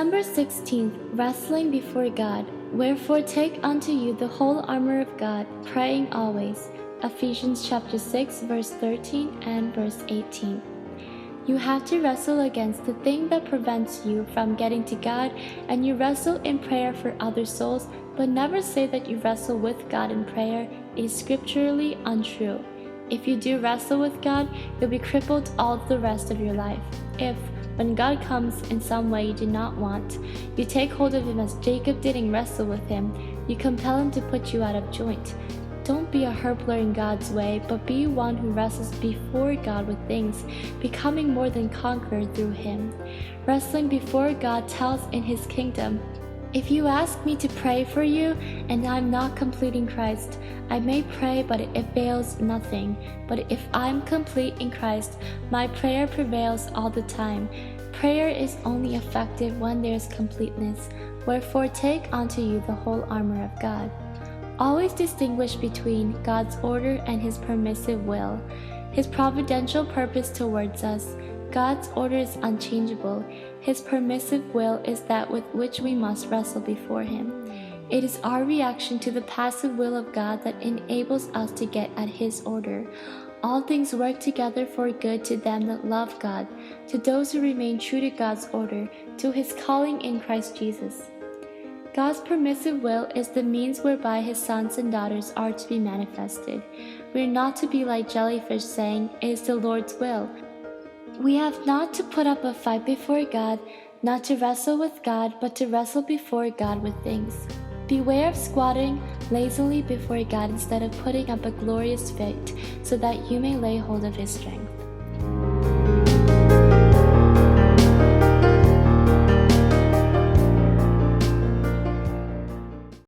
December 16th, Wrestling before God. Wherefore take unto you the whole armor of God, praying always. Ephesians chapter 6, verse 13 and verse 18. You have to wrestle against the thing that prevents you from getting to God, and you wrestle in prayer for other souls, but never say that you wrestle with God in prayer. It is scripturally untrue. If you do wrestle with God, you'll be crippled all the rest of your life. If, when God comes in some way you do not want, you take hold of him as Jacob did and wrestle with him, you compel him to put you out of joint. Don't be a hurtler in God's way, but be one who wrestles before God with things, becoming more than conqueror through him. Wrestling before God tells in his kingdom, if you ask me to pray for you, and I am not complete in Christ, I may pray, but it avails nothing. But if I am complete in Christ, my prayer prevails all the time. Prayer is only effective when there is completeness. Wherefore take unto you the whole armor of God. Always distinguish between God's order and his permissive will, his providential purpose towards us. God's order is unchangeable. His permissive will is that with which we must wrestle before him. It is our reaction to the passive will of God that enables us to get at his order. All things work together for good to them that love God, to those who remain true to God's order, to his calling in Christ Jesus. God's permissive will is the means whereby his sons and daughters are to be manifested. We are not to be like jellyfish saying, it is the Lord's will. We have not to put up a fight before God, not to wrestle with God, but to wrestle before God with things. Beware of squatting lazily before God instead of putting up a glorious fight, so that you may lay hold of his strength.